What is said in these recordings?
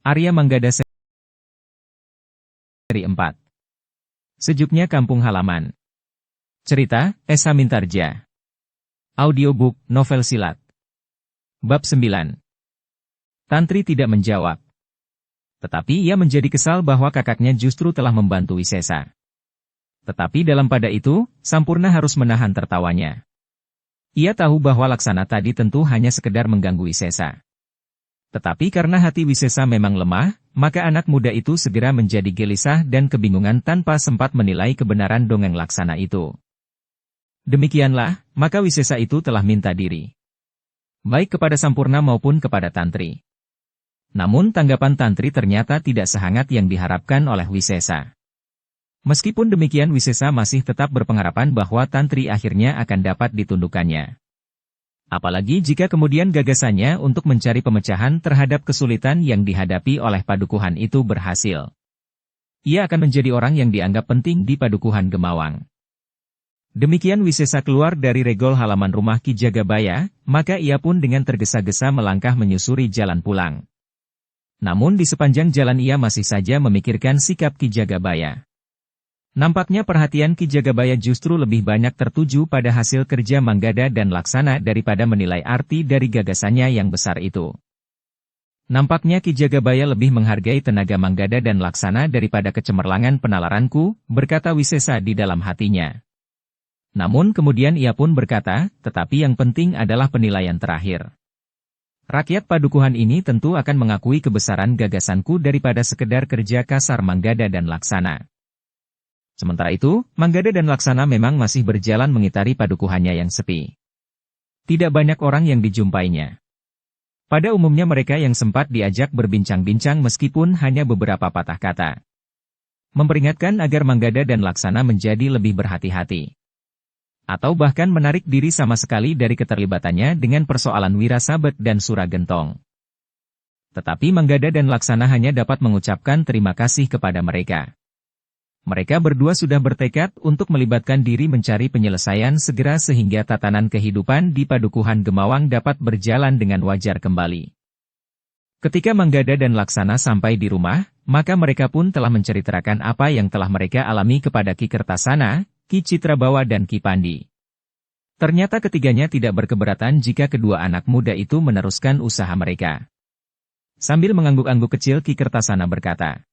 Arya Manggada seri 4. Sejuknya kampung halaman. Cerita, Esa Mintarja. Audiobook, novel silat. Bab 9. Tantri tidak menjawab. Tetapi ia menjadi kesal bahwa kakaknya justru telah membantu Wisesa. Tetapi dalam pada itu, Sampurna harus menahan tertawanya. Ia tahu bahwa Laksana tadi tentu hanya sekedar mengganggu Wisesa. Tetapi karena hati Wisesa memang lemah, maka anak muda itu segera menjadi gelisah dan kebingungan tanpa sempat menilai kebenaran dongeng Laksana itu. Demikianlah, maka Wisesa itu telah minta diri. Baik kepada Sampurna maupun kepada Tantri. Namun tanggapan Tantri ternyata tidak sehangat yang diharapkan oleh Wisesa. Meskipun demikian Wisesa masih tetap berpengharapan bahwa Tantri akhirnya akan dapat ditundukkannya. Apalagi jika kemudian gagasannya untuk mencari pemecahan terhadap kesulitan yang dihadapi oleh padukuhan itu berhasil. Ia akan menjadi orang yang dianggap penting di padukuhan Gemawang. Demikian Wisesa keluar dari regol halaman rumah Ki Jagabaya, maka ia pun dengan tergesa-gesa melangkah menyusuri jalan pulang. Namun di sepanjang jalan ia masih saja memikirkan sikap Ki Jagabaya. Nampaknya perhatian Ki Jagabaya justru lebih banyak tertuju pada hasil kerja Manggada dan Laksana daripada menilai arti dari gagasannya yang besar itu. Nampaknya Ki Jagabaya lebih menghargai tenaga Manggada dan Laksana daripada kecemerlangan penalaranku, berkata Wisesa di dalam hatinya. Namun kemudian ia pun berkata, tetapi yang penting adalah penilaian terakhir. Rakyat padukuhan ini tentu akan mengakui kebesaran gagasanku daripada sekedar kerja kasar Manggada dan Laksana. Sementara itu, Manggada dan Laksana memang masih berjalan mengitari padukuhannya yang sepi. Tidak banyak orang yang dijumpainya. Pada umumnya mereka yang sempat diajak berbincang-bincang meskipun hanya beberapa patah kata. Memperingatkan agar Manggada dan Laksana menjadi lebih berhati-hati. Atau bahkan menarik diri sama sekali dari keterlibatannya dengan persoalan Wirasabet dan Suragentong. Tetapi Manggada dan Laksana hanya dapat mengucapkan terima kasih kepada mereka. Mereka berdua sudah bertekad untuk melibatkan diri mencari penyelesaian segera sehingga tatanan kehidupan di padukuhan Gemawang dapat berjalan dengan wajar kembali. Ketika Manggada dan Laksana sampai di rumah, maka mereka pun telah menceritakan apa yang telah mereka alami kepada Ki Kertasana, Ki Citrabawa dan Ki Pandi. Ternyata ketiganya tidak berkeberatan jika kedua anak muda itu meneruskan usaha mereka. Sambil mengangguk-angguk kecil Ki Kertasana berkata,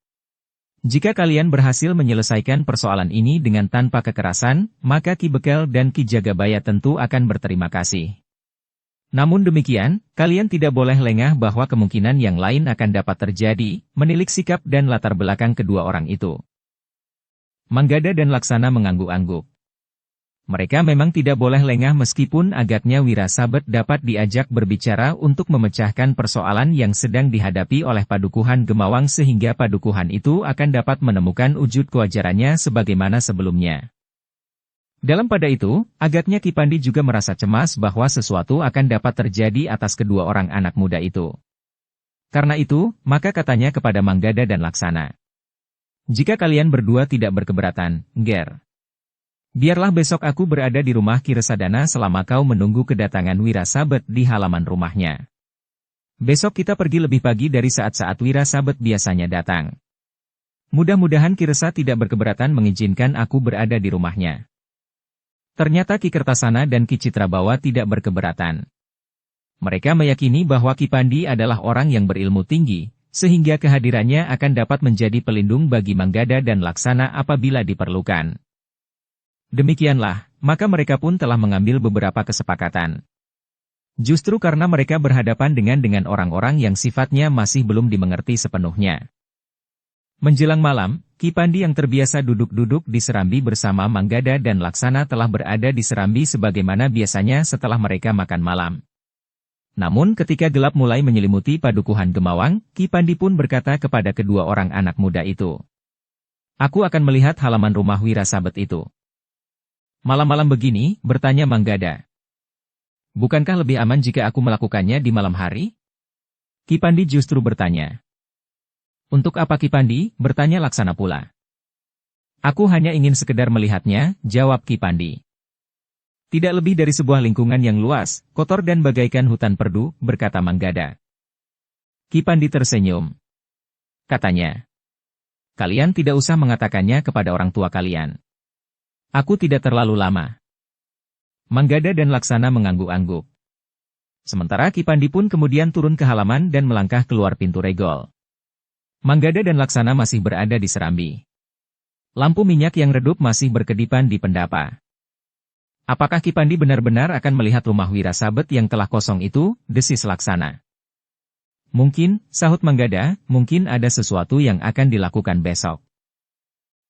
jika kalian berhasil menyelesaikan persoalan ini dengan tanpa kekerasan, maka Ki Bekel dan Ki Jagabaya tentu akan berterima kasih. Namun demikian, kalian tidak boleh lengah bahwa kemungkinan yang lain akan dapat terjadi, menilik sikap dan latar belakang kedua orang itu. Manggada dan Laksana mengangguk-angguk. Mereka memang tidak boleh lengah meskipun agaknya Wirasabet dapat diajak berbicara untuk memecahkan persoalan yang sedang dihadapi oleh padukuhan Gemawang sehingga padukuhan itu akan dapat menemukan wujud kewajarannya sebagaimana sebelumnya. Dalam pada itu, agaknya Ki Pandi juga merasa cemas bahwa sesuatu akan dapat terjadi atas kedua orang anak muda itu. Karena itu, maka katanya kepada Manggada dan Laksana. Jika kalian berdua tidak berkeberatan, Ger. Biarlah besok aku berada di rumah Ki Resadana selama kau menunggu kedatangan Wirasabet di halaman rumahnya. Besok kita pergi lebih pagi dari saat-saat Wirasabet biasanya datang. Mudah-mudahan Ki Resa tidak berkeberatan mengizinkan aku berada di rumahnya. Ternyata Ki Kertasana dan Ki Citrabawa tidak berkeberatan. Mereka meyakini bahwa Ki Pandi adalah orang yang berilmu tinggi, sehingga kehadirannya akan dapat menjadi pelindung bagi Manggada dan Laksana apabila diperlukan. Demikianlah, maka mereka pun telah mengambil beberapa kesepakatan. Justru karena mereka berhadapan dengan orang-orang yang sifatnya masih belum dimengerti sepenuhnya. Menjelang malam, Ki Pandi yang terbiasa duduk-duduk di serambi bersama Manggada dan Laksana telah berada di serambi sebagaimana biasanya setelah mereka makan malam. Namun ketika gelap mulai menyelimuti padukuhan Gemawang, Ki Pandi pun berkata kepada kedua orang anak muda itu. Aku akan melihat halaman rumah Wirasabet itu. Malam-malam begini, bertanya Manggada. Bukankah lebih aman jika aku melakukannya di malam hari? Ki Pandi justru bertanya. Untuk apa Ki Pandi? Bertanya Laksana pula. Aku hanya ingin sekedar melihatnya, jawab Ki Pandi. Tidak lebih dari sebuah lingkungan yang luas, kotor dan bagaikan hutan perdu, berkata Manggada. Ki Pandi tersenyum. Katanya. Kalian tidak usah mengatakannya kepada orang tua kalian. Aku tidak terlalu lama. Manggada dan Laksana mengangguk-angguk. Sementara Ki Pandi pun kemudian turun ke halaman dan melangkah keluar pintu regol. Manggada dan Laksana masih berada di serambi. Lampu minyak yang redup masih berkedipan di pendapa. Apakah Ki Pandi benar-benar akan melihat rumah Wirasabet yang telah kosong itu? Desis Laksana. Mungkin, sahut Manggada, mungkin ada sesuatu yang akan dilakukan besok.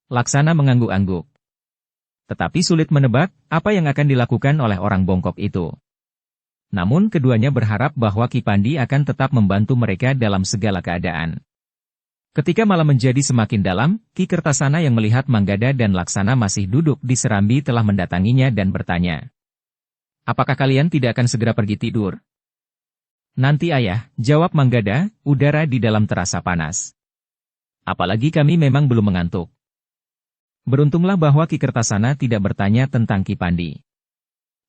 Laksana mengangguk-angguk. Tetapi sulit menebak apa yang akan dilakukan oleh orang bongkok itu. Namun keduanya berharap bahwa Ki Pandi akan tetap membantu mereka dalam segala keadaan. Ketika malam menjadi semakin dalam, Ki Kertasana yang melihat Manggada dan Laksana masih duduk di serambi telah mendatanginya dan bertanya. Apakah kalian tidak akan segera pergi tidur? Nanti ayah, jawab Manggada, udara di dalam terasa panas. Apalagi kami memang belum mengantuk. Beruntunglah bahwa Ki Kertasana tidak bertanya tentang Ki Pandi.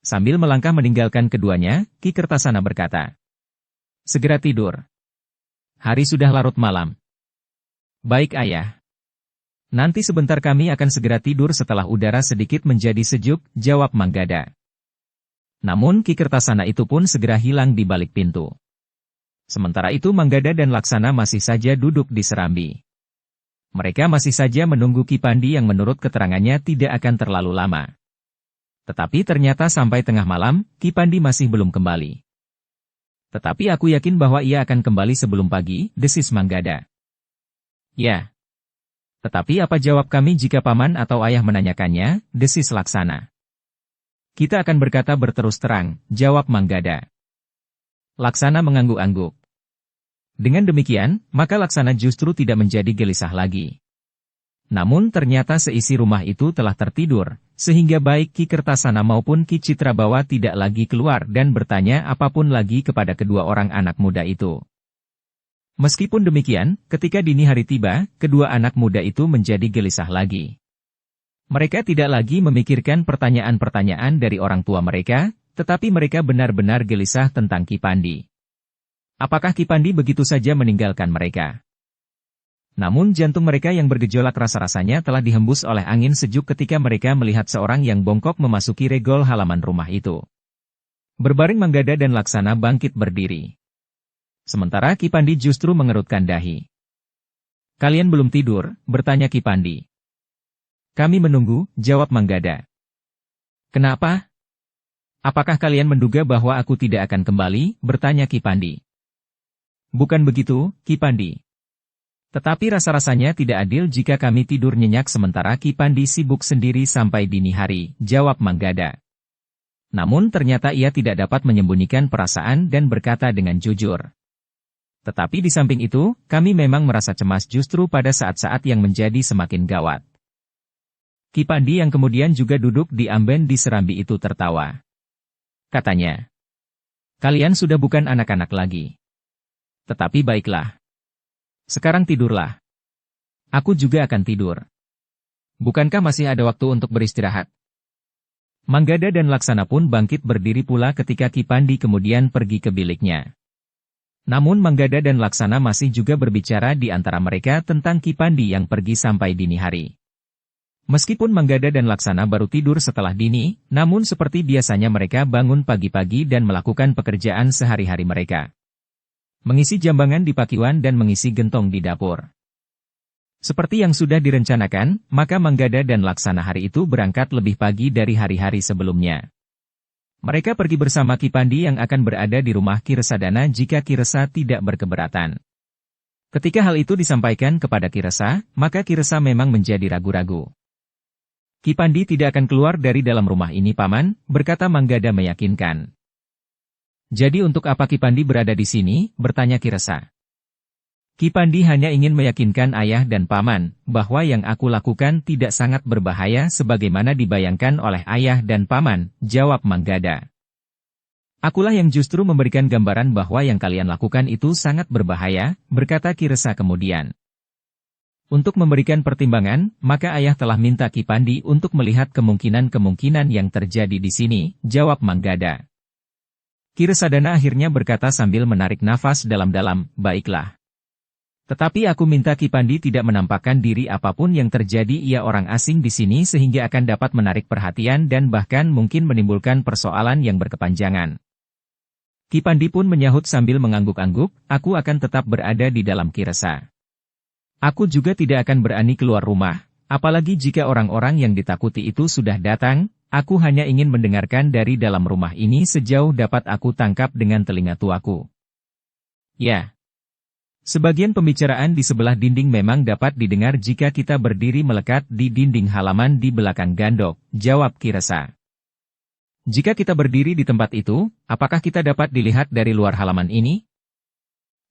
Sambil melangkah meninggalkan keduanya, Ki Kertasana berkata, segera tidur. Hari sudah larut malam. Baik ayah. Nanti sebentar kami akan segera tidur setelah udara sedikit menjadi sejuk, jawab Manggada. Namun Ki Kertasana itu pun segera hilang di balik pintu. Sementara itu Manggada dan Laksana masih saja duduk di serambi. Mereka masih saja menunggu Ki Pandi yang menurut keterangannya tidak akan terlalu lama. Tetapi ternyata sampai tengah malam, Ki Pandi masih belum kembali. Tetapi aku yakin bahwa ia akan kembali sebelum pagi, desis Manggada. Ya. Tetapi apa jawab kami jika paman atau ayah menanyakannya, desis Laksana. Kita akan berkata berterus terang, jawab Manggada. Laksana mengangguk-angguk. Dengan demikian, maka Laksana justru tidak menjadi gelisah lagi. Namun ternyata seisi rumah itu telah tertidur, sehingga baik Ki Kertasana maupun Ki Citrabawa tidak lagi keluar dan bertanya apapun lagi kepada kedua orang anak muda itu. Meskipun demikian, ketika dini hari tiba, kedua anak muda itu menjadi gelisah lagi. Mereka tidak lagi memikirkan pertanyaan-pertanyaan dari orang tua mereka, tetapi mereka benar-benar gelisah tentang Ki Pandi. Apakah Ki Pandi begitu saja meninggalkan mereka? Namun jantung mereka yang bergejolak rasa-rasanya telah dihembus oleh angin sejuk ketika mereka melihat seorang yang bongkok memasuki regol halaman rumah itu. Berbaring Manggada dan Laksana bangkit berdiri. Sementara Ki Pandi justru mengerutkan dahi. Kalian belum tidur, bertanya Ki Pandi. Kami menunggu, jawab Manggada. Kenapa? Apakah kalian menduga bahwa aku tidak akan kembali, bertanya Ki Pandi. Bukan begitu, Ki Pandi. Tetapi rasa-rasanya tidak adil jika kami tidur nyenyak sementara Ki Pandi sibuk sendiri sampai dini hari, jawab Manggada. Namun ternyata ia tidak dapat menyembunyikan perasaan dan berkata dengan jujur. Tetapi di samping itu, kami memang merasa cemas justru pada saat-saat yang menjadi semakin gawat. Ki Pandi yang kemudian juga duduk di amben di serambi itu tertawa. Katanya, kalian sudah bukan anak-anak lagi. Tetapi baiklah. Sekarang tidurlah. Aku juga akan tidur. Bukankah masih ada waktu untuk beristirahat? Manggada dan Laksana pun bangkit berdiri pula ketika Ki Pandi kemudian pergi ke biliknya. Namun Manggada dan Laksana masih juga berbicara di antara mereka tentang Ki Pandi yang pergi sampai dini hari. Meskipun Manggada dan Laksana baru tidur setelah dini, namun seperti biasanya mereka bangun pagi-pagi dan melakukan pekerjaan sehari-hari mereka. Mengisi jambangan di pakiwan dan mengisi gentong di dapur. Seperti yang sudah direncanakan, maka Manggada dan Laksana hari itu berangkat lebih pagi dari hari-hari sebelumnya. Mereka pergi bersama Ki Pandi yang akan berada di rumah Ki Resadana jika Ki Resa tidak berkeberatan. Ketika hal itu disampaikan kepada Ki Resa, maka Ki Resa memang menjadi ragu-ragu. Ki Pandi tidak akan keluar dari dalam rumah ini paman, berkata Manggada meyakinkan. Jadi untuk apa Ki Pandi berada di sini, bertanya Ki Resa. Ki Pandi hanya ingin meyakinkan ayah dan paman, bahwa yang aku lakukan tidak sangat berbahaya sebagaimana dibayangkan oleh ayah dan paman, jawab Manggada. Akulah yang justru memberikan gambaran bahwa yang kalian lakukan itu sangat berbahaya, berkata Ki Resa kemudian. Untuk memberikan pertimbangan, maka ayah telah minta Ki Pandi untuk melihat kemungkinan-kemungkinan yang terjadi di sini, jawab Manggada. Ki Resadana akhirnya berkata sambil menarik nafas dalam-dalam, baiklah. Tetapi aku minta Ki Pandi tidak menampakkan diri apapun yang terjadi, ia orang asing di sini sehingga akan dapat menarik perhatian dan bahkan mungkin menimbulkan persoalan yang berkepanjangan. Ki Pandi pun menyahut sambil mengangguk-angguk, aku akan tetap berada di dalam Kiresa. Aku juga tidak akan berani keluar rumah, apalagi jika orang-orang yang ditakuti itu sudah datang, aku hanya ingin mendengarkan dari dalam rumah ini sejauh dapat aku tangkap dengan telinga tuaku. Ya. Sebagian pembicaraan di sebelah dinding memang dapat didengar jika kita berdiri melekat di dinding halaman di belakang Gandok, jawab Kiresa. Jika kita berdiri di tempat itu, apakah kita dapat dilihat dari luar halaman ini?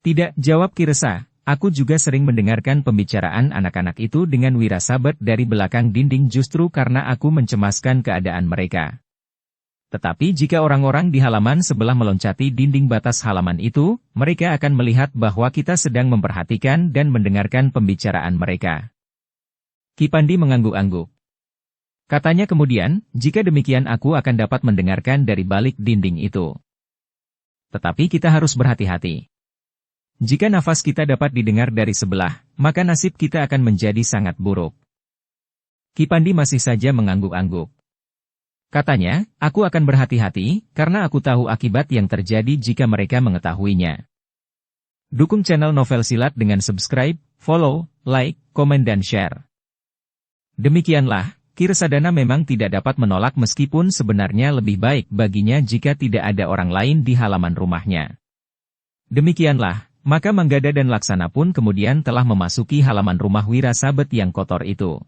Tidak, jawab Kiresa. Aku juga sering mendengarkan pembicaraan anak-anak itu dengan wirasabet dari belakang dinding justru karena aku mencemaskan keadaan mereka. Tetapi jika orang-orang di halaman sebelah meloncati dinding batas halaman itu, mereka akan melihat bahwa kita sedang memperhatikan dan mendengarkan pembicaraan mereka. Ki Pandi mengangguk-angguk. Katanya kemudian, jika demikian aku akan dapat mendengarkan dari balik dinding itu. Tetapi kita harus berhati-hati. Jika nafas kita dapat didengar dari sebelah, maka nasib kita akan menjadi sangat buruk. Ki Pandi masih saja mengangguk-angguk. Katanya, aku akan berhati-hati, karena aku tahu akibat yang terjadi jika mereka mengetahuinya. Dukung channel Novel Silat dengan subscribe, follow, like, komen dan share. Demikianlah, Ki Resadana memang tidak dapat menolak meskipun sebenarnya lebih baik baginya jika tidak ada orang lain di halaman rumahnya. Demikianlah, maka Manggada dan Laksana pun kemudian telah memasuki halaman rumah Wirasabet yang kotor itu.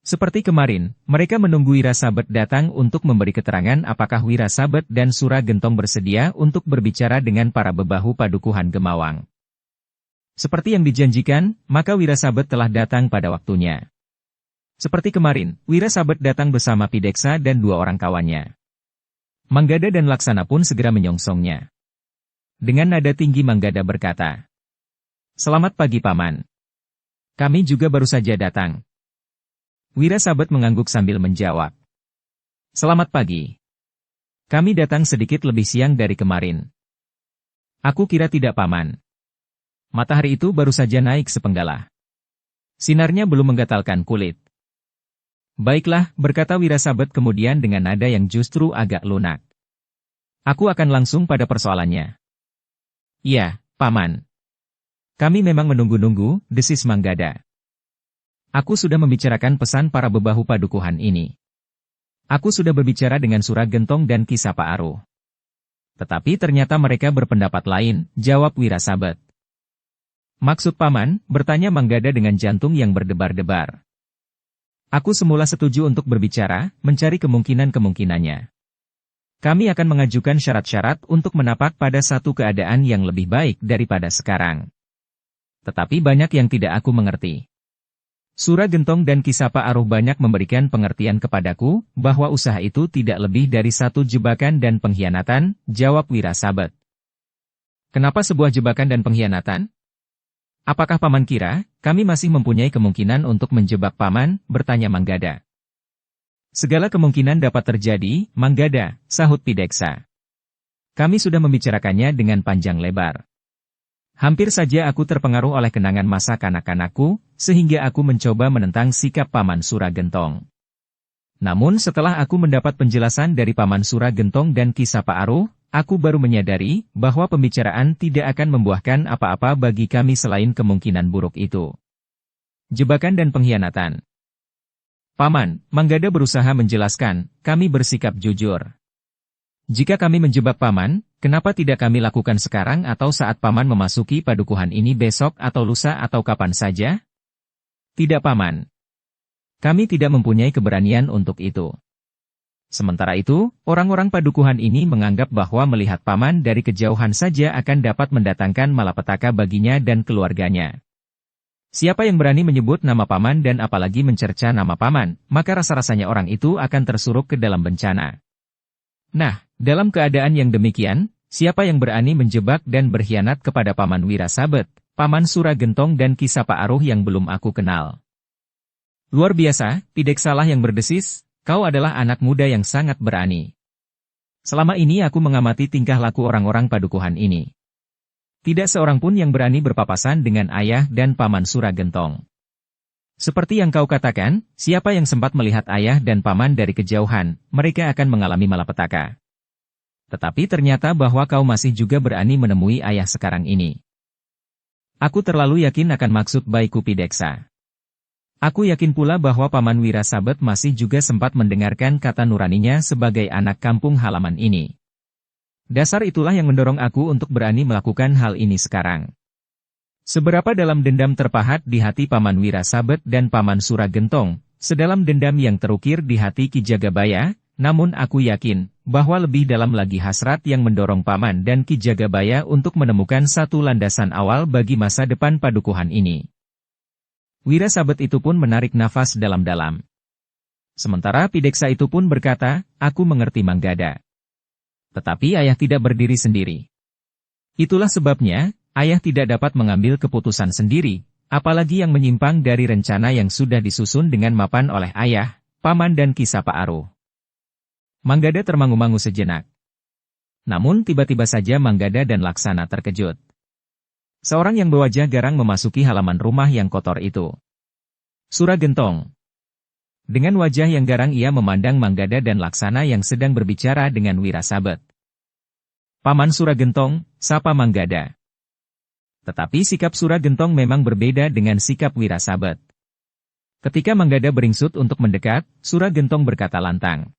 Seperti kemarin, mereka menunggu Wirasabet datang untuk memberi keterangan apakah Wirasabet dan Sura Gentong bersedia untuk berbicara dengan para bebahu padukuhan Gemawang. Seperti yang dijanjikan, maka Wirasabet telah datang pada waktunya. Seperti kemarin, Wirasabet datang bersama Pideksa dan dua orang kawannya. Manggada dan Laksana pun segera menyongsongnya. Dengan nada tinggi Manggada berkata, "Selamat pagi Paman. Kami juga baru saja datang." Wirasabet mengangguk sambil menjawab. "Selamat pagi. Kami datang sedikit lebih siang dari kemarin." "Aku kira tidak Paman. Matahari itu baru saja naik sepenggalah. Sinarnya belum menggatalkan kulit." "Baiklah," berkata Wirasabet kemudian dengan nada yang justru agak lunak. "Aku akan langsung pada persoalannya." "Iya, Paman. Kami memang menunggu-nunggu," desis Manggada. "Aku sudah membicarakan pesan para bebahu padukuhan ini. Aku sudah berbicara dengan Sura Gentong dan Ki Sapa Aruh. Tetapi ternyata mereka berpendapat lain," jawab Wirasabet. "Maksud Paman?" bertanya Manggada dengan jantung yang berdebar-debar. "Aku semula setuju untuk berbicara, mencari kemungkinan-kemungkinannya. Kami akan mengajukan syarat-syarat untuk menapak pada satu keadaan yang lebih baik daripada sekarang. Tetapi banyak yang tidak aku mengerti. Sura Gentong dan Ki Sapa Aruh banyak memberikan pengertian kepadaku, bahwa usaha itu tidak lebih dari satu jebakan dan pengkhianatan," jawab Wirasabet. "Kenapa sebuah jebakan dan pengkhianatan? Apakah Paman kira, kami masih mempunyai kemungkinan untuk menjebak Paman?" bertanya Manggada. "Segala kemungkinan dapat terjadi, Manggada," sahut Pideksa. "Kami sudah membicarakannya dengan panjang lebar. Hampir saja aku terpengaruh oleh kenangan masa kanak-kanakku, sehingga aku mencoba menentang sikap Paman Sura Gentong. Namun setelah aku mendapat penjelasan dari Paman Sura Gentong dan Ki Sapa Aruh, aku baru menyadari bahwa pembicaraan tidak akan membuahkan apa-apa bagi kami selain kemungkinan buruk itu. Jebakan dan pengkhianatan. Paman," Manggada berusaha menjelaskan, "kami bersikap jujur. Jika kami menjebak Paman, kenapa tidak kami lakukan sekarang atau saat Paman memasuki padukuhan ini besok atau lusa atau kapan saja?" "Tidak Paman. Kami tidak mempunyai keberanian untuk itu. Sementara itu, orang-orang padukuhan ini menganggap bahwa melihat Paman dari kejauhan saja akan dapat mendatangkan malapetaka baginya dan keluarganya. Siapa yang berani menyebut nama Paman dan apalagi mencerca nama Paman, maka rasa-rasanya orang itu akan tersuruk ke dalam bencana. Nah, dalam keadaan yang demikian, siapa yang berani menjebak dan berkhianat kepada Paman Wirasabet, Paman Sura Gentong dan Ki Sapa Aruh yang belum aku kenal?" "Luar biasa," Pideksalah yang berdesis, "kau adalah anak muda yang sangat berani. Selama ini aku mengamati tingkah laku orang-orang padukuhan ini. Tidak seorang pun yang berani berpapasan dengan ayah dan paman Suragentong. Seperti yang kau katakan, siapa yang sempat melihat ayah dan paman dari kejauhan, mereka akan mengalami malapetaka. Tetapi ternyata bahwa kau masih juga berani menemui ayah sekarang ini. Aku terlalu yakin akan maksud baikku Pideksa. Aku yakin pula bahwa Paman Wirasabet masih juga sempat mendengarkan kata nuraninya sebagai anak kampung halaman ini. Dasar itulah yang mendorong aku untuk berani melakukan hal ini sekarang. Seberapa dalam dendam terpahat di hati Paman Wirasabet dan Paman Suragentong, sedalam dendam yang terukir di hati Ki Jagabaya, namun aku yakin bahwa lebih dalam lagi hasrat yang mendorong Paman dan Ki Jagabaya untuk menemukan satu landasan awal bagi masa depan padukuhan ini. Wirasabet itu pun menarik nafas dalam-dalam. Sementara Pideksa itu pun berkata, aku mengerti Manggada. Tetapi ayah tidak berdiri sendiri. Itulah sebabnya, ayah tidak dapat mengambil keputusan sendiri, apalagi yang menyimpang dari rencana yang sudah disusun dengan mapan oleh ayah, paman dan Ki Sapa Aruh. Manggada termangu-mangu sejenak. Namun tiba-tiba saja Manggada dan Laksana terkejut. Seorang yang berwajah garang memasuki halaman rumah yang kotor itu. Suragentong. Dengan wajah yang garang ia memandang Manggada dan Laksana yang sedang berbicara dengan Wirasabet. Paman Suragentong, sapa Manggada. Tetapi sikap Suragentong memang berbeda dengan sikap Wirasabet. Ketika Manggada beringsut untuk mendekat, Suragentong berkata lantang.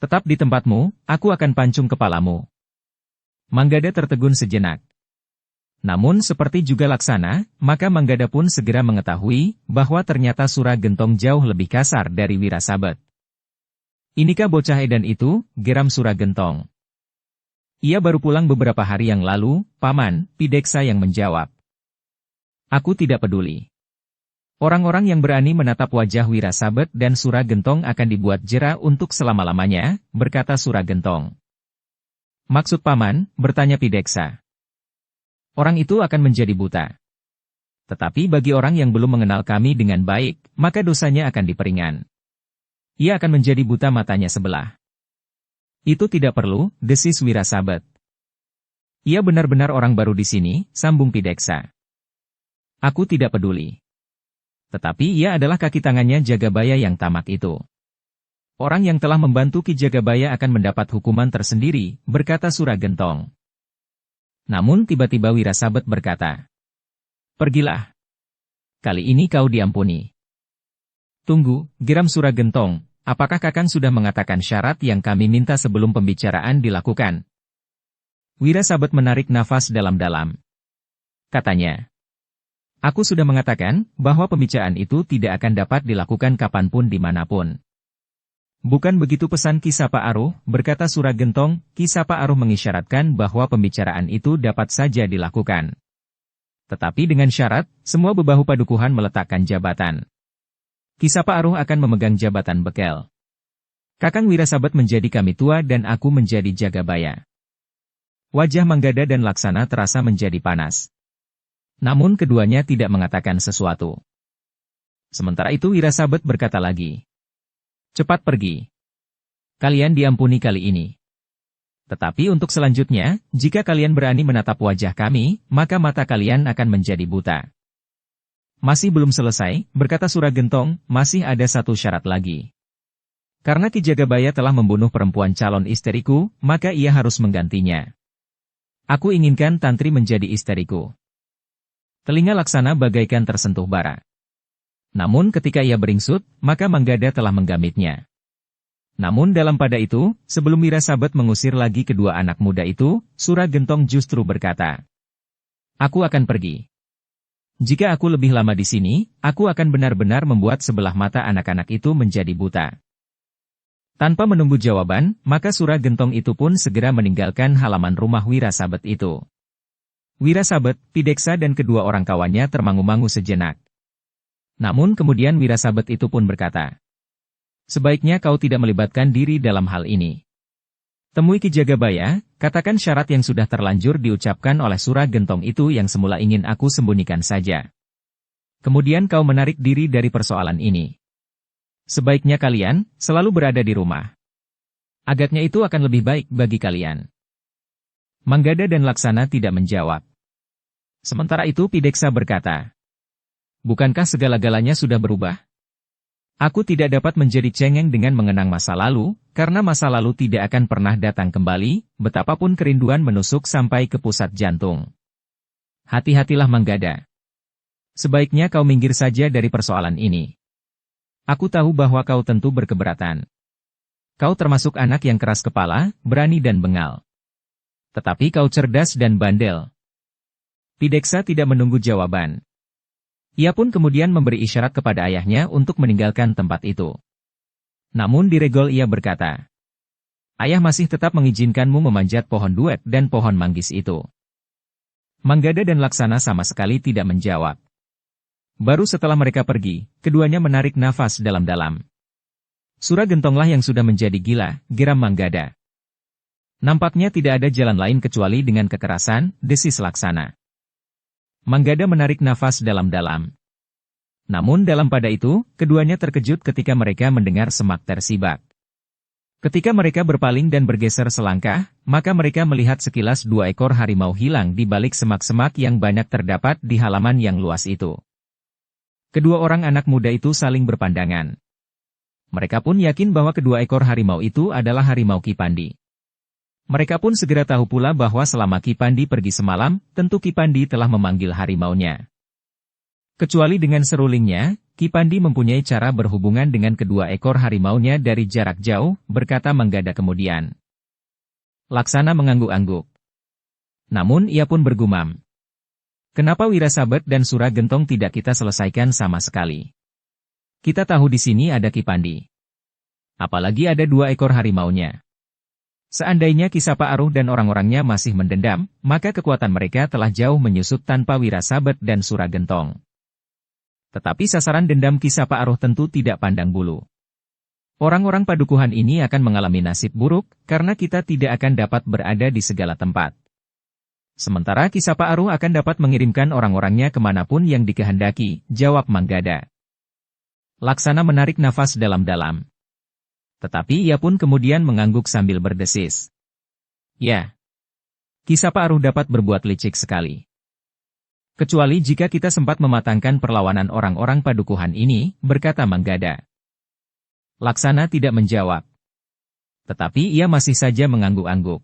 Tetap di tempatmu, aku akan pancung kepalamu. Manggada tertegun sejenak. Namun seperti juga Laksana, maka Manggada pun segera mengetahui bahwa ternyata Suragentong jauh lebih kasar dari Wirasabet. Inikah bocah edan itu, geram Suragentong. Ia baru pulang beberapa hari yang lalu, Paman, Pideksa yang menjawab. Aku tidak peduli. Orang-orang yang berani menatap wajah Wirasabet dan Suragentong akan dibuat jera untuk selama-lamanya, berkata Suragentong. Maksud Paman, bertanya Pideksa. Orang itu akan menjadi buta. Tetapi bagi orang yang belum mengenal kami dengan baik, maka dosanya akan diperingan. Ia akan menjadi buta matanya sebelah. Itu tidak perlu, desis Wirasabet. Ia benar-benar orang baru di sini, sambung Pideksa. Aku tidak peduli. Tetapi ia adalah kaki tangannya Jagabaya yang tamak itu. Orang yang telah membantu Ki Jagabaya akan mendapat hukuman tersendiri, berkata Suragentong. Namun tiba-tiba Wirasabet berkata, pergilah. Kali ini kau diampuni. Tunggu, geram Suragentong, apakah Kakang sudah mengatakan syarat yang kami minta sebelum pembicaraan dilakukan? Wirasabet menarik nafas dalam-dalam. Katanya, aku sudah mengatakan bahwa pembicaraan itu tidak akan dapat dilakukan kapanpun dimanapun. Bukan begitu pesan Ki Sapa Aruh, berkata Suragentong. Ki Sapa Aruh mengisyaratkan bahwa pembicaraan itu dapat saja dilakukan. Tetapi dengan syarat, semua bebahu padukuhan meletakkan jabatan. Ki Sapa Aruh akan memegang jabatan bekel. Kakang Wirasabet menjadi kami tua dan aku menjadi Jagabaya. Wajah Manggada dan Laksana terasa menjadi panas. Namun keduanya tidak mengatakan sesuatu. Sementara itu Wirasabet berkata lagi. Cepat pergi. Kalian diampuni kali ini. Tetapi untuk selanjutnya, jika kalian berani menatap wajah kami, maka mata kalian akan menjadi buta. Masih belum selesai, berkata Suragentong, masih ada satu syarat lagi. Karena Ki Jagabaya telah membunuh perempuan calon istriku, maka ia harus menggantinya. Aku inginkan Tantri menjadi istriku. Telinga Laksana bagaikan tersentuh bara. Namun ketika ia beringsut, maka Manggada telah menggamitnya. Namun dalam pada itu, sebelum Wirasabet mengusir lagi kedua anak muda itu, Suragentong justru berkata, aku akan pergi. Jika aku lebih lama di sini, aku akan benar-benar membuat sebelah mata anak-anak itu menjadi buta. Tanpa menunggu jawaban, maka Suragentong itu pun segera meninggalkan halaman rumah Wirasabet itu. Wirasabet, Pideksa dan kedua orang kawannya termangu-mangu sejenak. Namun kemudian Wirasabet itu pun berkata, sebaiknya kau tidak melibatkan diri dalam hal ini. Temui Ki Jagabaya, katakan syarat yang sudah terlanjur diucapkan oleh Suragentong itu yang semula ingin aku sembunyikan saja. Kemudian kau menarik diri dari persoalan ini. Sebaiknya kalian selalu berada di rumah. Agaknya itu akan lebih baik bagi kalian. Manggada dan Laksana tidak menjawab. Sementara itu Pideksa berkata, "Bukankah segala-galanya sudah berubah? Aku tidak dapat menjadi cengeng dengan mengenang masa lalu, karena masa lalu tidak akan pernah datang kembali, betapapun kerinduan menusuk sampai ke pusat jantung. Hati-hatilah Manggada. Sebaiknya kau minggir saja dari persoalan ini. Aku tahu bahwa kau tentu berkeberatan. Kau termasuk anak yang keras kepala, berani dan bengal. Tetapi kau cerdas dan bandel." Pideksa tidak menunggu jawaban. Ia pun kemudian memberi isyarat kepada ayahnya untuk meninggalkan tempat itu. Namun di regol ia berkata, "Ayah masih tetap mengizinkanmu memanjat pohon duet dan pohon manggis itu." Manggada dan Laksana sama sekali tidak menjawab. Baru setelah mereka pergi, keduanya menarik nafas dalam-dalam. Suragentonglah yang sudah menjadi gila, geram Manggada. Nampaknya tidak ada jalan lain kecuali dengan kekerasan, desis Laksana. Manggada menarik nafas dalam-dalam. Namun dalam pada itu, keduanya terkejut ketika mereka mendengar semak tersibak. Ketika mereka berpaling dan bergeser selangkah, maka mereka melihat sekilas 2 ekor harimau hilang di balik semak-semak yang banyak terdapat di halaman yang luas itu. Kedua orang anak muda itu saling berpandangan. Mereka pun yakin bahwa kedua ekor harimau itu adalah harimau Ki Pandi. Mereka pun segera tahu pula bahwa selama Ki Pandi pergi semalam, tentu Ki Pandi telah memanggil harimaunya. Kecuali dengan serulingnya, Ki Pandi mempunyai cara berhubungan dengan kedua ekor harimaunya dari jarak jauh, berkata Manggada kemudian. Laksana mengangguk-angguk. Namun ia pun bergumam. Kenapa Wirasabet dan Suragentong tidak kita selesaikan sama sekali? Kita tahu di sini ada Ki Pandi. Apalagi ada 2 ekor harimaunya. Seandainya Kisapa Aruh dan orang-orangnya masih mendendam, maka kekuatan mereka telah jauh menyusut tanpa Wirasabet dan Suragentong. Tetapi sasaran dendam Kisapa Aruh tentu tidak pandang bulu. Orang-orang padukuhan ini akan mengalami nasib buruk, karena kita tidak akan dapat berada di segala tempat. Sementara Kisapa Aruh akan dapat mengirimkan orang-orangnya kemanapun yang dikehendaki, jawab Manggada. Laksana menarik nafas dalam-dalam. Tetapi ia pun kemudian mengangguk sambil berdesis. Ya, Kisapa Aruh dapat berbuat licik sekali. Kecuali jika kita sempat mematangkan perlawanan orang-orang padukuhan ini, berkata Manggada. Laksana tidak menjawab. Tetapi ia masih saja mengangguk-angguk.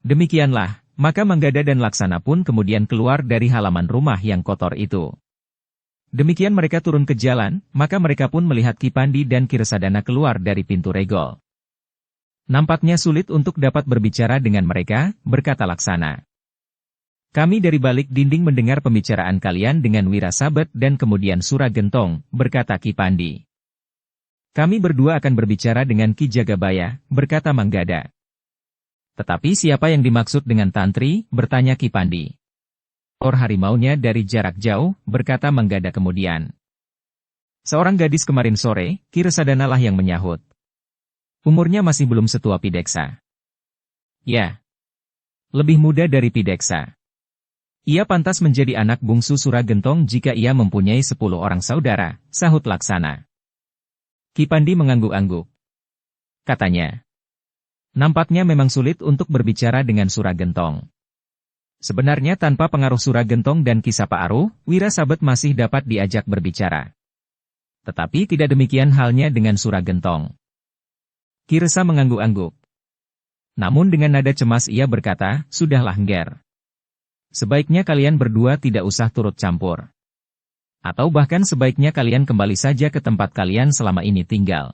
Demikianlah, maka Manggada dan Laksana pun kemudian keluar dari halaman rumah yang kotor itu. Demikian mereka turun ke jalan, maka mereka pun melihat Ki Pandi dan Ki Resadana keluar dari pintu regol. Nampaknya sulit untuk dapat berbicara dengan mereka, berkata Laksana. Kami dari balik dinding mendengar pembicaraan kalian dengan Wirasabet dan kemudian Suragentong, berkata Ki Pandi. Kami berdua akan berbicara dengan Ki Jagabaya, berkata Manggada. Tetapi siapa yang dimaksud dengan Tantri, bertanya Ki Pandi. Harimaunya dari jarak jauh, berkata Manggada kemudian. Seorang gadis kemarin sore, Ki Resadana lah yang menyahut. Umurnya masih belum setua Pideksa. Ya, lebih muda dari Pideksa. Ia pantas menjadi anak bungsu Suragentong jika ia mempunyai 10 orang saudara, sahut Laksana. Ki Pandi mengangguk-angguk. Katanya, nampaknya memang sulit untuk berbicara dengan Suragentong. Sebenarnya tanpa pengaruh Suragentong dan Kisapa Aruh, Wirasabet masih dapat diajak berbicara. Tetapi tidak demikian halnya dengan Suragentong. Ki Resa mengangguk-angguk. Namun dengan nada cemas ia berkata, sudahlah Ngger. Sebaiknya kalian berdua tidak usah turut campur. Atau bahkan sebaiknya kalian kembali saja ke tempat kalian selama ini tinggal.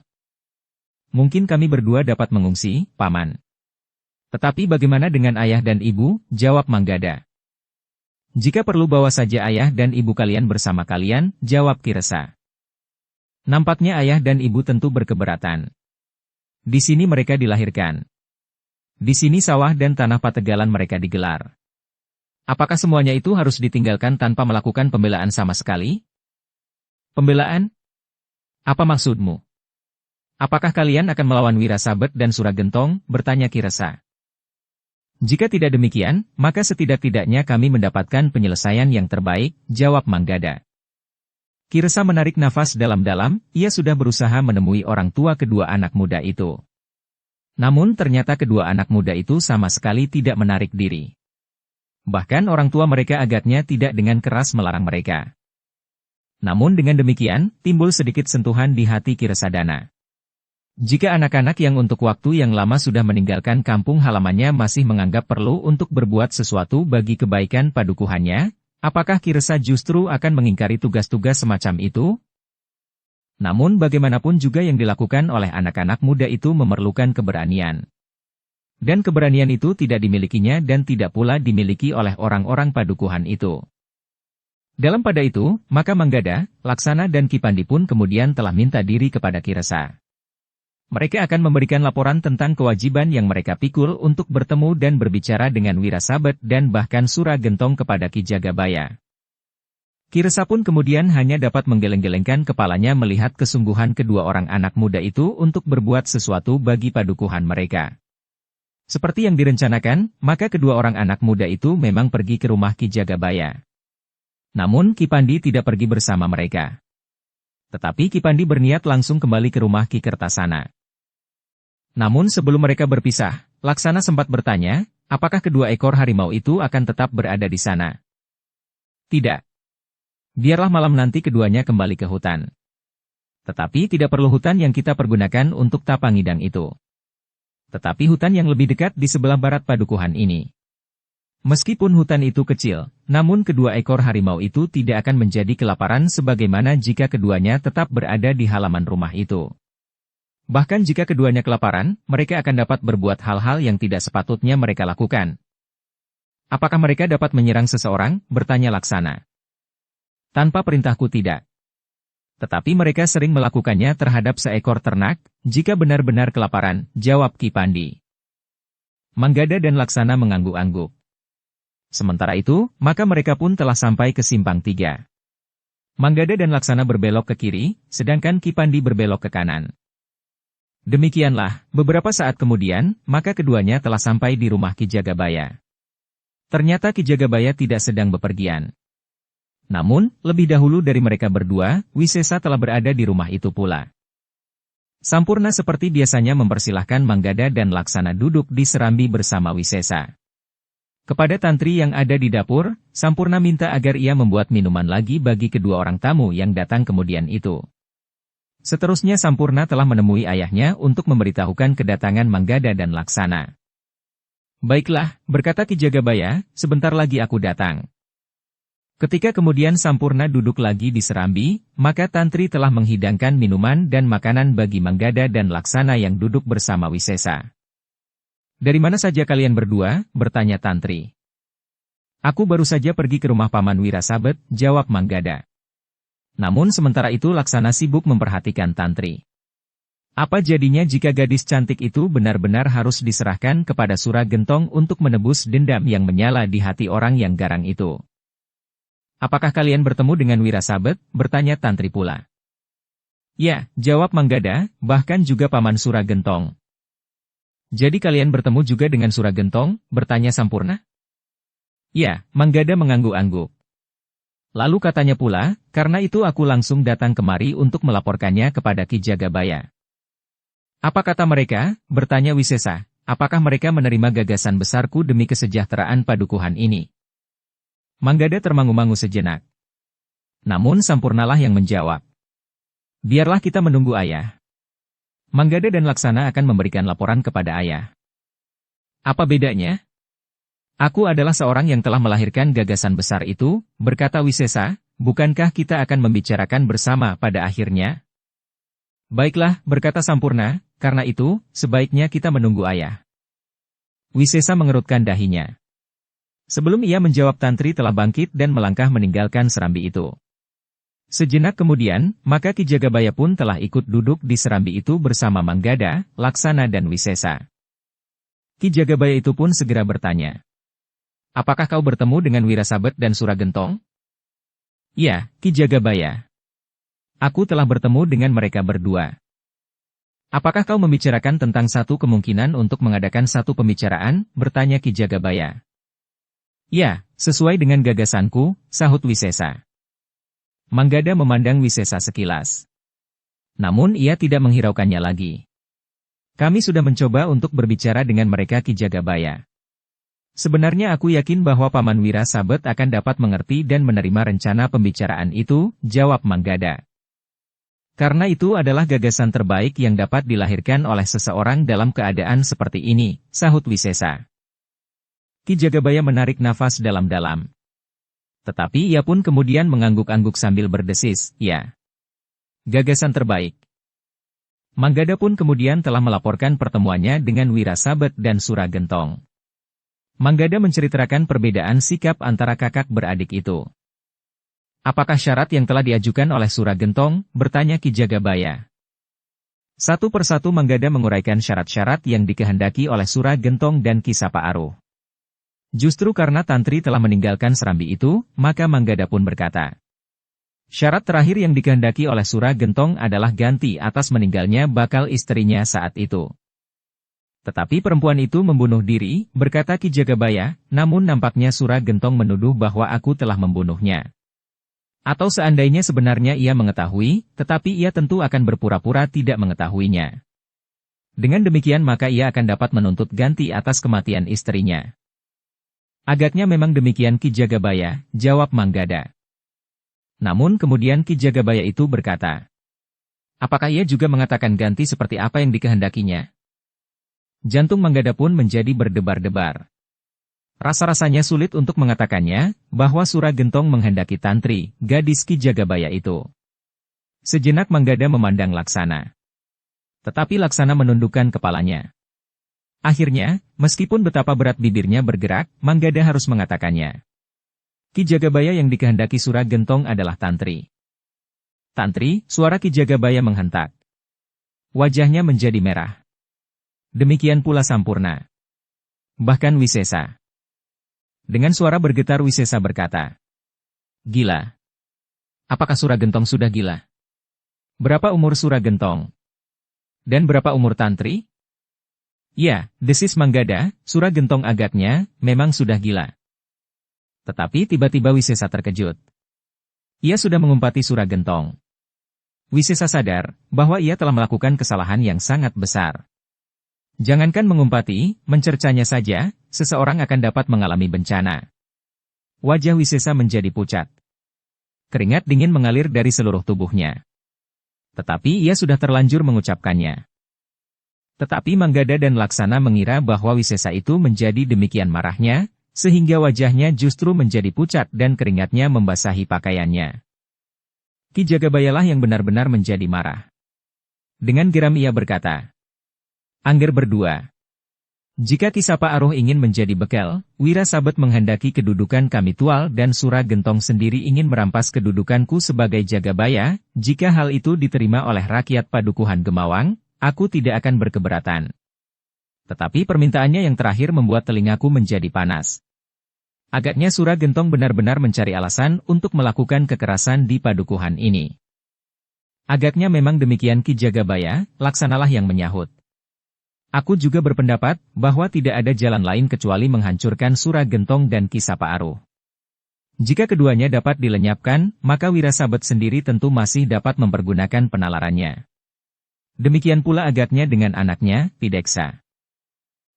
Mungkin kami berdua dapat mengungsi, Paman. Tetapi bagaimana dengan ayah dan ibu, jawab Manggada. Jika perlu bawa saja ayah dan ibu kalian bersama kalian, jawab Ki Resa. Nampaknya ayah dan ibu tentu berkeberatan. Di sini mereka dilahirkan. Di sini sawah dan tanah pategalan mereka digelar. Apakah semuanya itu harus ditinggalkan tanpa melakukan pembelaan sama sekali? Pembelaan? Apa maksudmu? Apakah kalian akan melawan Wirasabet dan Suragentong, bertanya Ki Resa. Jika tidak demikian, maka setidak-tidaknya kami mendapatkan penyelesaian yang terbaik, jawab Manggada. Ki Resa menarik nafas dalam-dalam, ia sudah berusaha menemui orang tua kedua anak muda itu. Namun ternyata kedua anak muda itu sama sekali tidak menarik diri. Bahkan orang tua mereka agaknya tidak dengan keras melarang mereka. Namun dengan demikian, timbul sedikit sentuhan di hati Ki Resadana. Jika anak-anak yang untuk waktu yang lama sudah meninggalkan kampung halamannya masih menganggap perlu untuk berbuat sesuatu bagi kebaikan padukuhannya, apakah Ki Resa justru akan mengingkari tugas-tugas semacam itu? Namun bagaimanapun juga yang dilakukan oleh anak-anak muda itu memerlukan keberanian. Dan keberanian itu tidak dimilikinya dan tidak pula dimiliki oleh orang-orang padukuhan itu. Dalam pada itu, maka Manggada, Laksana dan Ki Pandi pun kemudian telah minta diri kepada Ki Resa. Mereka akan memberikan laporan tentang kewajiban yang mereka pikul untuk bertemu dan berbicara dengan Wirasabet dan bahkan Suragentong kepada Ki Jagabaya. Ki Resa pun kemudian hanya dapat menggeleng-gelengkan kepalanya melihat kesungguhan kedua orang anak muda itu untuk berbuat sesuatu bagi padukuhan mereka. Seperti yang direncanakan, maka kedua orang anak muda itu memang pergi ke rumah Ki Jagabaya. Namun Ki Pandi tidak pergi bersama mereka. Tetapi Ki Pandi berniat langsung kembali ke rumah Ki Kertasana. Namun sebelum mereka berpisah, Laksana sempat bertanya, apakah kedua ekor harimau itu akan tetap berada di sana? Tidak. Biarlah malam nanti keduanya kembali ke hutan. Tetapi tidak perlu hutan yang kita pergunakan untuk Tapangidang itu. Tetapi hutan yang lebih dekat di sebelah barat padukuhan ini. Meskipun hutan itu kecil, namun kedua ekor harimau itu tidak akan menjadi kelaparan sebagaimana jika keduanya tetap berada di halaman rumah itu. Bahkan jika keduanya kelaparan, mereka akan dapat berbuat hal-hal yang tidak sepatutnya mereka lakukan. Apakah mereka dapat menyerang seseorang? Bertanya Laksana. Tanpa perintahku tidak. Tetapi mereka sering melakukannya terhadap seekor ternak, jika benar-benar kelaparan, jawab Ki Pandi. Manggada dan Laksana mengangguk-angguk. Sementara itu, maka mereka pun telah sampai ke simpang 3. Manggada dan Laksana berbelok ke kiri, sedangkan Ki Pandi berbelok ke kanan. Demikianlah, beberapa saat kemudian, maka keduanya telah sampai di rumah Ki Jagabaya. Ternyata Ki Jagabaya tidak sedang bepergian. Namun, lebih dahulu dari mereka berdua, Wisesa telah berada di rumah itu pula. Sampurna seperti biasanya mempersilahkan Manggada dan Laksana duduk di serambi bersama Wisesa. Kepada tantri yang ada di dapur, Sampurna minta agar ia membuat minuman lagi bagi kedua orang tamu yang datang kemudian itu. Seterusnya Sampurna telah menemui ayahnya untuk memberitahukan kedatangan Manggada dan Laksana. Baiklah, berkata Ki Jagabaya, sebentar lagi aku datang. Ketika kemudian Sampurna duduk lagi di serambi, maka tantri telah menghidangkan minuman dan makanan bagi Manggada dan Laksana yang duduk bersama Wisesa. Dari mana saja kalian berdua? Bertanya tantri. Aku baru saja pergi ke rumah Paman Wirasabet, jawab Manggada. Namun sementara itu Laksana sibuk memperhatikan tantri. Apa jadinya jika gadis cantik itu benar-benar harus diserahkan kepada Suragentong untuk menebus dendam yang menyala di hati orang yang garang itu? Apakah kalian bertemu dengan Wirasabet? Bertanya tantri pula. Ya, jawab Manggada, bahkan juga Paman Suragentong. Jadi kalian bertemu juga dengan Suragentong? Bertanya Sampurna. Ya, Manggada mengangguk-angguk. Lalu katanya pula, karena itu aku langsung datang kemari untuk melaporkannya kepada Ki Jagabaya. Apa kata mereka? Bertanya Wisesa, apakah mereka menerima gagasan besarku demi kesejahteraan padukuhan ini? Manggada termangu-mangu sejenak. Namun Sampurnalah yang menjawab. Biarlah kita menunggu ayah. Manggada dan Laksana akan memberikan laporan kepada ayah. Apa bedanya? Aku adalah seorang yang telah melahirkan gagasan besar itu, berkata Wisesa, bukankah kita akan membicarakan bersama pada akhirnya? Baiklah, berkata Sampurna, karena itu, sebaiknya kita menunggu ayah. Wisesa mengerutkan dahinya. Sebelum ia menjawab tantri telah bangkit dan melangkah meninggalkan serambi itu. Sejenak kemudian, maka Ki Jagabaya pun telah ikut duduk di serambi itu bersama Manggada, Laksana dan Wisesa. Ki Jagabaya itu pun segera bertanya. Apakah kau bertemu dengan Wirasabet dan Suragentong? Ya, Ki Jagabaya. Aku telah bertemu dengan mereka berdua. Apakah kau membicarakan tentang satu kemungkinan untuk mengadakan satu pembicaraan? Bertanya Ki Jagabaya. Ya, sesuai dengan gagasanku, sahut Wisesa. Manggada memandang Wisesa sekilas. Namun ia tidak menghiraukannya lagi. Kami sudah mencoba untuk berbicara dengan mereka Ki Jagabaya. Sebenarnya aku yakin bahwa Paman Wira Sabet akan dapat mengerti dan menerima rencana pembicaraan itu, jawab Manggada. Karena itu adalah gagasan terbaik yang dapat dilahirkan oleh seseorang dalam keadaan seperti ini, sahut Wisesa. Ki Jagabaya menarik nafas dalam-dalam. Tetapi ia pun kemudian mengangguk-angguk sambil berdesis, ya. Gagasan terbaik. Manggada pun kemudian telah melaporkan pertemuannya dengan Wira Sabet dan Suragentong. Manggada menceritakan perbedaan sikap antara kakak beradik itu. Apakah syarat yang telah diajukan oleh Suragentong? Bertanya Ki Jagabaya. Satu persatu Manggada menguraikan syarat-syarat yang dikehendaki oleh Suragentong dan Ki Sapaaruh. Justru karena Tantri telah meninggalkan Serambi itu, maka Manggada pun berkata. Syarat terakhir yang dikehendaki oleh Suragentong adalah ganti atas meninggalnya bakal istrinya saat itu. Tetapi perempuan itu membunuh diri, berkata Ki Jagabaya, namun nampaknya Suragentong menuduh bahwa aku telah membunuhnya. Atau seandainya sebenarnya ia mengetahui, tetapi ia tentu akan berpura-pura tidak mengetahuinya. Dengan demikian maka ia akan dapat menuntut ganti atas kematian istrinya. Agaknya memang demikian Ki Jagabaya, jawab Manggada. Namun kemudian Ki Jagabaya itu berkata, apakah ia juga mengatakan ganti seperti apa yang dikehendakinya? Jantung Manggada pun menjadi berdebar-debar. Rasa-rasanya sulit untuk mengatakannya, bahwa Suragentong menghendaki Tantri, gadis Ki Jagabaya itu. Sejenak Manggada memandang Laksana. Tetapi Laksana menundukkan kepalanya. Akhirnya, meskipun betapa berat bibirnya bergerak, Manggada harus mengatakannya. Ki Jagabaya yang dikehendaki Suragentong adalah Tantri. Tantri, suara Ki Jagabaya menghentak. Wajahnya menjadi merah. Demikian pula Sampurna. Bahkan Wisesa. Dengan suara bergetar Wisesa berkata. Gila. Apakah Suragentong sudah gila? Berapa umur Suragentong? Dan berapa umur Tantri? Ya, desis Manggada, Suragentong agaknya, memang sudah gila. Tetapi tiba-tiba Wisesa terkejut. Ia sudah mengumpati Suragentong. Wisesa sadar, bahwa ia telah melakukan kesalahan yang sangat besar. Jangankan mengumpati, mencercanya saja, seseorang akan dapat mengalami bencana. Wajah Wisesa menjadi pucat. Keringat dingin mengalir dari seluruh tubuhnya. Tetapi ia sudah terlanjur mengucapkannya. Tetapi Manggada dan Laksana mengira bahwa Wisesa itu menjadi demikian marahnya, sehingga wajahnya justru menjadi pucat dan keringatnya membasahi pakaiannya. Ki Jagabayalah yang benar-benar menjadi marah. Dengan geram ia berkata, Angger berdua. Jika Ki Sapaaruh ingin menjadi bekal, Wira Sabet menghendaki kedudukan kami Tual dan Suragentong sendiri ingin merampas kedudukanku sebagai Jagabaya, jika hal itu diterima oleh rakyat Padukuhan Gemawang, aku tidak akan berkeberatan. Tetapi permintaannya yang terakhir membuat telingaku menjadi panas. Agaknya Suragentong benar-benar mencari alasan untuk melakukan kekerasan di Padukuhan ini. Agaknya memang demikian Ki Jagabaya, Laksanalah yang menyahut. Aku juga berpendapat bahwa tidak ada jalan lain kecuali menghancurkan Suragentong dan Ki Sapaaruh. Jika keduanya dapat dilenyapkan, maka Wira Sabet sendiri tentu masih dapat mempergunakan penalarannya. Demikian pula agaknya dengan anaknya, Pideksa.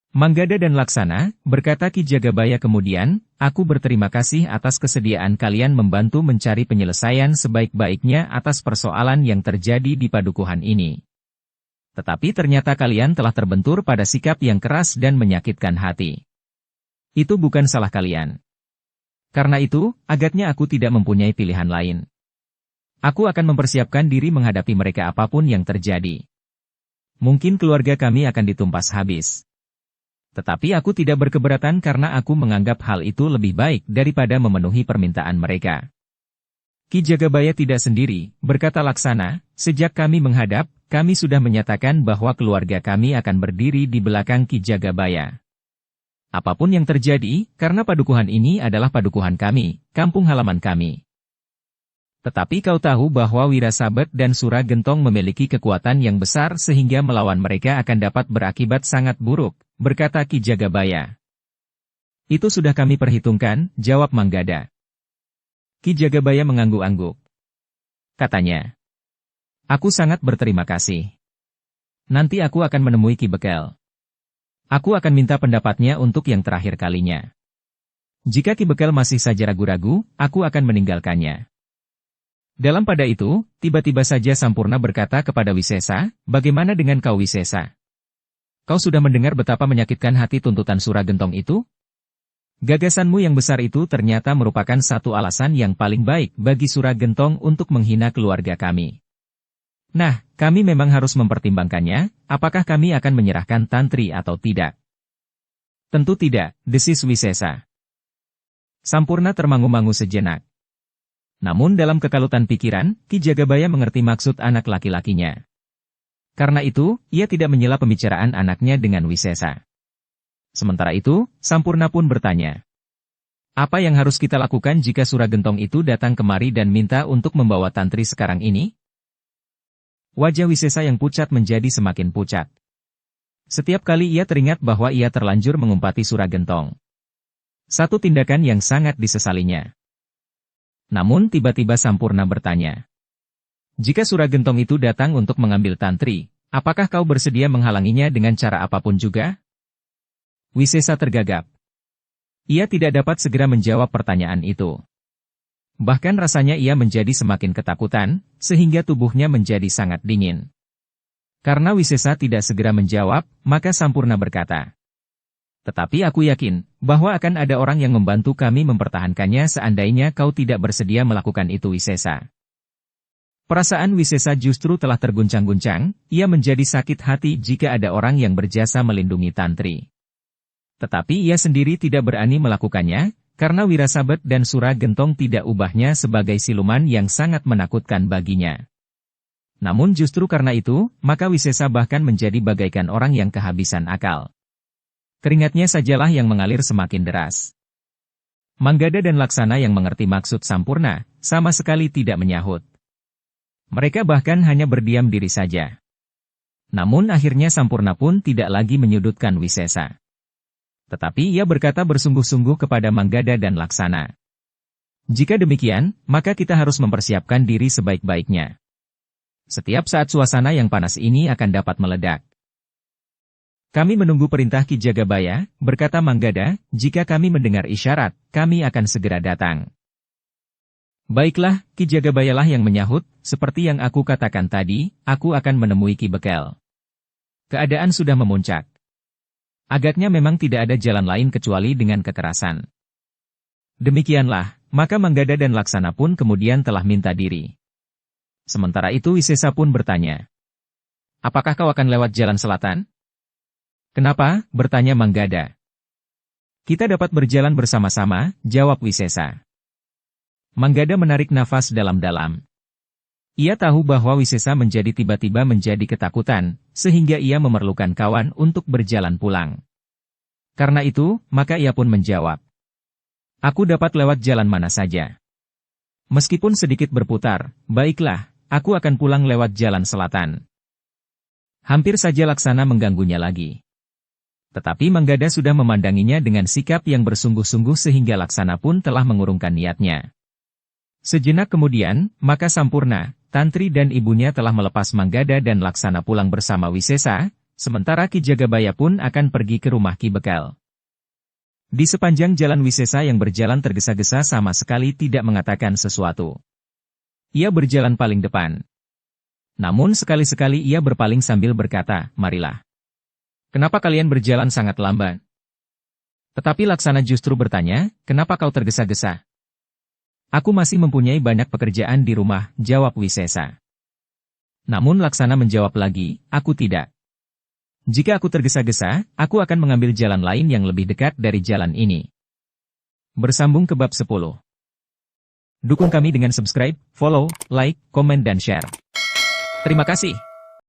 Manggada dan Laksana, berkata Ki Jagabaya kemudian, aku berterima kasih atas kesediaan kalian membantu mencari penyelesaian sebaik-baiknya atas persoalan yang terjadi di Padukuhan ini. Tetapi ternyata kalian telah terbentur pada sikap yang keras dan menyakitkan hati. Itu bukan salah kalian. Karena itu, agaknya aku tidak mempunyai pilihan lain. Aku akan mempersiapkan diri menghadapi mereka apapun yang terjadi. Mungkin keluarga kami akan ditumpas habis. Tetapi aku tidak berkeberatan karena aku menganggap hal itu lebih baik daripada memenuhi permintaan mereka. Ki Jagabaya tidak sendiri, berkata Laksana, sejak kami menghadap, kami sudah menyatakan bahwa keluarga kami akan berdiri di belakang Ki Jagabaya. Apapun yang terjadi, karena padukuhan ini adalah padukuhan kami, kampung halaman kami. Tetapi kau tahu bahwa Wira Sabet dan Suragentong memiliki kekuatan yang besar sehingga melawan mereka akan dapat berakibat sangat buruk, berkata Ki Jagabaya. Itu sudah kami perhitungkan, jawab Manggada. Ki Jagabaya mengangguk-angguk. Katanya, aku sangat berterima kasih. Nanti aku akan menemui Ki Bekel. Aku akan minta pendapatnya untuk yang terakhir kalinya. Jika Ki Bekel masih saja ragu-ragu, aku akan meninggalkannya. Dalam pada itu, tiba-tiba saja Sampurna berkata kepada Wisesa, bagaimana dengan kau Wisesa? Kau sudah mendengar betapa menyakitkan hati tuntutan Suragentong itu? Gagasanmu yang besar itu ternyata merupakan satu alasan yang paling baik bagi Suragentong untuk menghina keluarga kami. Nah, kami memang harus mempertimbangkannya, apakah kami akan menyerahkan Tantri atau tidak. Tentu tidak, desis Wisesa. Sampurna termangu-mangu sejenak. Namun dalam kekalutan pikiran, Ki Jagabaya mengerti maksud anak laki-lakinya. Karena itu, ia tidak menyela pembicaraan anaknya dengan Wisesa. Sementara itu, Sampurna pun bertanya. Apa yang harus kita lakukan jika Suragentong itu datang kemari dan minta untuk membawa Tantri sekarang ini? Wajah Wisesa yang pucat menjadi semakin pucat. Setiap kali ia teringat bahwa ia terlanjur mengumpati Suragentong. Satu tindakan yang sangat disesalinya. Namun tiba-tiba Sampurna bertanya. Jika Suragentong itu datang untuk mengambil Tantri, apakah kau bersedia menghalanginya dengan cara apapun juga? Wisesa tergagap. Ia tidak dapat segera menjawab pertanyaan itu. Bahkan rasanya ia menjadi semakin ketakutan, sehingga tubuhnya menjadi sangat dingin. Karena Wisesa tidak segera menjawab, maka Sampurna berkata. Tetapi aku yakin, bahwa akan ada orang yang membantu kami mempertahankannya seandainya kau tidak bersedia melakukan itu Wisesa. Perasaan Wisesa justru telah terguncang-guncang, ia menjadi sakit hati jika ada orang yang berjasa melindungi Tantri. Tetapi ia sendiri tidak berani melakukannya, karena Wirasabet dan Suragentong tidak ubahnya sebagai siluman yang sangat menakutkan baginya. Namun justru karena itu, maka Wisesa bahkan menjadi bagaikan orang yang kehabisan akal. Keringatnya sajalah yang mengalir semakin deras. Manggada dan Laksana yang mengerti maksud Sampurna, sama sekali tidak menyahut. Mereka bahkan hanya berdiam diri saja. Namun akhirnya Sampurna pun tidak lagi menyudutkan Wisesa. Tetapi ia berkata bersungguh-sungguh kepada Manggada dan Laksana. Jika demikian, maka kita harus mempersiapkan diri sebaik-baiknya. Setiap saat suasana yang panas ini akan dapat meledak. Kami menunggu perintah Ki Jagabaya, berkata Manggada, jika kami mendengar isyarat, kami akan segera datang. Baiklah, Ki Jagabayalah yang menyahut, seperti yang aku katakan tadi, aku akan menemui Ki Bekel. Keadaan sudah memuncak. Agaknya memang tidak ada jalan lain kecuali dengan kekerasan. Demikianlah, maka Manggada dan Laksana pun kemudian telah minta diri. Sementara itu Wisesa pun bertanya. Apakah kau akan lewat jalan selatan? Kenapa? Bertanya Manggada. Kita dapat berjalan bersama-sama, jawab Wisesa. Manggada menarik nafas dalam-dalam. Ia tahu bahwa Wisesa menjadi tiba-tiba menjadi ketakutan, sehingga ia memerlukan kawan untuk berjalan pulang. Karena itu, maka ia pun menjawab. Aku dapat lewat jalan mana saja. Meskipun sedikit berputar, baiklah, aku akan pulang lewat jalan selatan. Hampir saja Laksana mengganggunya lagi. Tetapi Manggada sudah memandanginya dengan sikap yang bersungguh-sungguh sehingga Laksana pun telah mengurungkan niatnya. Sejenak kemudian, maka Sampurna, Tantri dan ibunya telah melepas Manggada dan Laksana pulang bersama Wisesa, sementara Ki Jagabaya pun akan pergi ke rumah Ki Bekel. Di sepanjang jalan Wisesa yang berjalan tergesa-gesa sama sekali tidak mengatakan sesuatu. Ia berjalan paling depan. Namun sekali-sekali ia berpaling sambil berkata, marilah. Kenapa kalian berjalan sangat lambat? Tetapi Laksana justru bertanya, kenapa kau tergesa-gesa? Aku masih mempunyai banyak pekerjaan di rumah, jawab Wisesa. Namun Laksana menjawab lagi, aku tidak. Jika aku tergesa-gesa, aku akan mengambil jalan lain yang lebih dekat dari jalan ini. Bersambung ke bab 10. Dukung kami dengan subscribe, follow, like, komen dan share. Terima kasih.